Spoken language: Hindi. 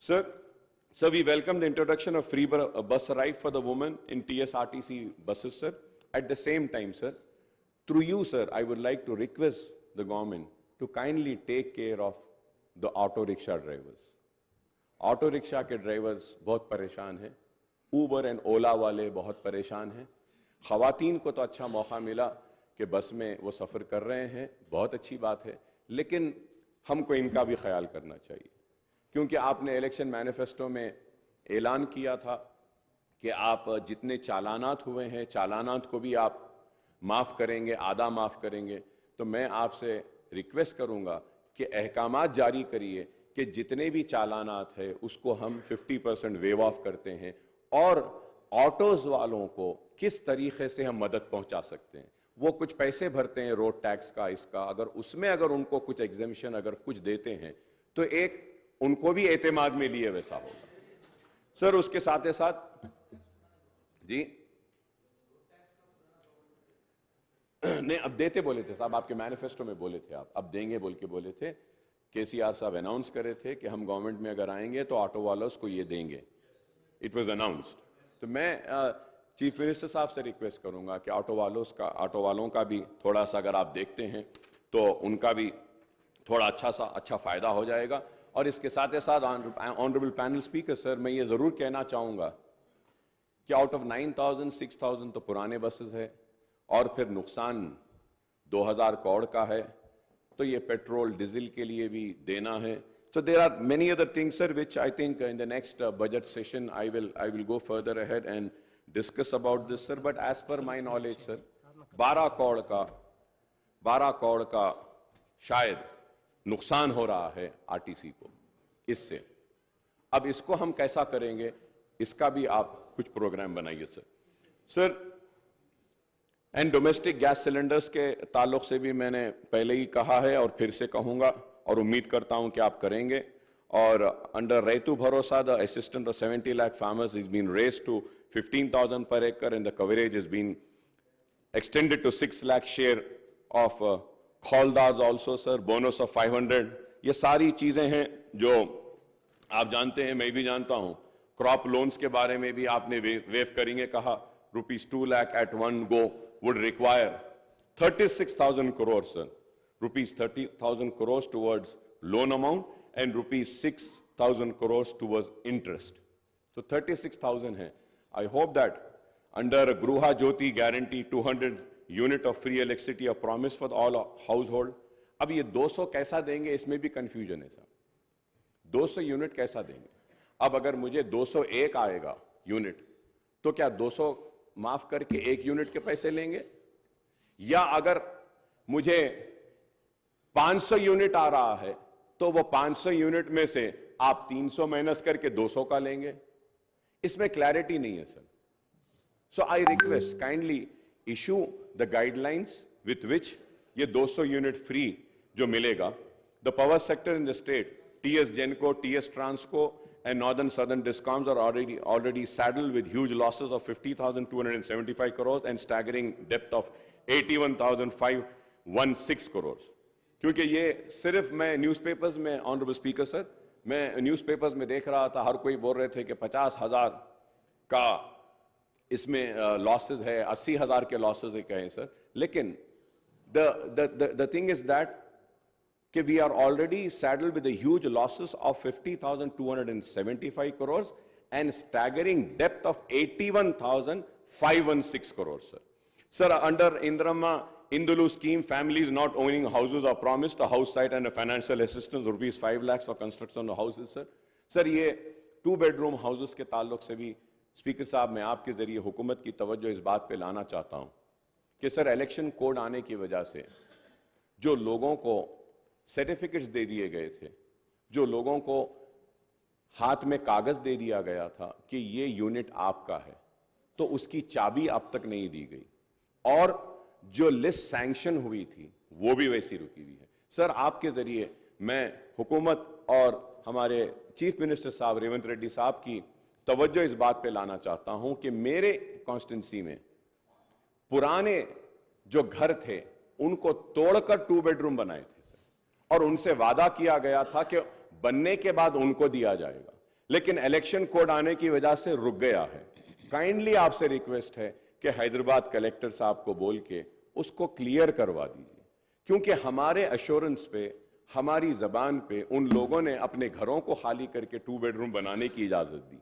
Sir, we welcome the introduction of free bus ride for the women in TSRTC buses, sir. At the same time, sir, through you, sir, I would like to request the government to kindly take care of the auto rickshaw drivers. Auto rickshaw के ड्राइवर्स बहुत परेशान हैं, ऊबर एंड ओला वाले बहुत परेशान हैं। ख़वातीन को तो अच्छा मौका मिला कि बस में वो सफ़र कर रहे हैं, बहुत अच्छी बात है, लेकिन हमको इनका भी ख्याल करना चाहिए, क्योंकि आपने इलेक्शन मैनिफेस्टो में ऐलान किया था कि आप जितने चालानात हुए हैं, चालानात को भी आप माफ़ करेंगे, आधा माफ़ करेंगे। तो मैं आपसे रिक्वेस्ट करूँगा कि अहकामात जारी करिए कि जितने भी चालानात है उसको हम 50% वेव ऑफ करते हैं, और ऑटोज़ वालों को किस तरीके से हम मदद पहुंचा सकते हैं। वो कुछ पैसे भरते हैं रोड टैक्स का, इसका, अगर उनको कुछ एग्जेम्पशन अगर कुछ देते हैं तो एक उनको भी एतमाद में लिए वैसा होगा। सर उसके साथ ही साथ जी नहीं, अब देते बोले थे साहब, आपके मैनिफेस्टो में बोले थे, आप अब देंगे बोल के बोले थे। केसीआर साहब अनाउंस करे थे कि हम गवर्नमेंट में अगर आएंगे तो ऑटो वालों को ये देंगे। It was announced. तो मैं चीफ मिनिस्टर साहब से रिक्वेस्ट करूंगा कि ऑटो वालों का भी थोड़ा सा अगर आप देखते हैं तो उनका भी थोड़ा अच्छा फायदा हो जाएगा। और इसके साथ ही साथ ऑनरेबल पैनल स्पीकर सर, मैं ये जरूर कहना चाहूंगा कि आउट ऑफ 9,000 6,000 तो पुराने बसेस है, और फिर नुकसान 2,000 करोड़ का है, तो ये पेट्रोल डीजल के लिए भी देना है। So there are many other things, sir, which I think in the next budget session I will go further ahead and discuss about this, sir. But as per my knowledge, sir, 12 crore का शायद नुकसान हो रहा है आरटीसी को इससे। अब इसको हम कैसा करेंगे, इसका भी आप कुछ प्रोग्राम बनाइए sir. Sir and domestic gas cylinders के ताल्लुक से भी मैंने पहले ही कहा है और फिर से कहूंगा, और उम्मीद करता हूं कि आप करेंगे। और under Rythu Bharosa the assistant of 70 lakh farmers is been raised to 15,000 per acre and the coverage has been extended to 6 lakh share of खौलदार्स also, sir, bonus of 500। ये सारी चीजें हैं जो आप जानते हैं, मैं भी जानता हूं। क्रॉप लोन्स के बारे में भी आपने वेव करेंगे कहा, ₹2 lakh at one go would require 36,000 crores, sir. ₹30,000 crores towards loan amount and ₹6,000 crores towards interest. So 36,000 है। I hope that under Gruha Jyoti guarantee 200 unit of free electricity a promise for all household। अब ये 200 कैसा देंगे, इसमें भी कंफ्यूजन है सर। 200 यूनिट कैसा देंगे? अब अगर मुझे 201 आएगा यूनिट, तो क्या 200 माफ करके 1 यूनिट के पैसे लेंगे, या अगर मुझे 500 यूनिट आ रहा है तो वो 500 यूनिट में से आप 300 माइनस करके 200 का लेंगे? इसमें क्लैरिटी नहीं है sir. So I request kindly issue the guidelines with which ये 200 यूनिट फ्री जो मिलेगा। The power sector in the state, TS Genco, TS Transco and northern southern discoms are already saddled with huge losses of 50,275 crores and staggering debt of 81,516 crores। क्योंकि ये सिर्फ मैं न्यूज़पेपर्स में, ऑनरेबल स्पीकर सर, मैं न्यूज़पेपर्स में देख रहा था, हर कोई बोल रहे थे कि 50,000 का इसमें लॉसेस है, 80,000 के लॉसेस है कहें सर। लेकिन the thing is that कि we are already saddled with the huge losses of 50,275 crores and staggering debt of 81,516 crores, sir. Sir, under Indrama Indulu scheme, families not owning houses are promised a house site and a financial assistance ₹5 lakhs for construction of houses, sir. Sir, ये 2 bedroom houses के ताल्लुक से भी स्पीकर साहब मैं आपके जरिए हुकूमत की तवज्जो इस बात पे लाना चाहता हूं कि सर इलेक्शन कोड आने की वजह से जो लोगों को सर्टिफिकेट्स दे दिए गए थे, जो लोगों को हाथ में कागज दे दिया गया था कि ये यूनिट आपका है, तो उसकी चाबी अब तक नहीं दी गई, और जो लिस्ट सैंक्शन हुई थी वो भी वैसी रुकी हुई है। सर आपके जरिए मैं हुकूमत और हमारे चीफ मिनिस्टर साहब रेवंत रेड्डी साहब की तवज्जो इस बात पे लाना चाहता हूं कि मेरे कॉन्स्टिट्यूंसी में पुराने जो घर थे उनको तोड़कर 2 बेडरूम बनाए थे और उनसे वादा किया गया था कि बनने के बाद उनको दिया जाएगा। लेकिन इलेक्शन कोड आने की वजह से रुक गया है। काइंडली आपसे रिक्वेस्ट है कि हैदराबाद कलेक्टर साहब को बोल के उसको क्लियर करवा दीजिए, क्योंकि हमारे अश्योरेंस पे, हमारी जबान पे उन लोगों ने अपने घरों को खाली करके 2 बेडरूम बनाने की इजाजत दी।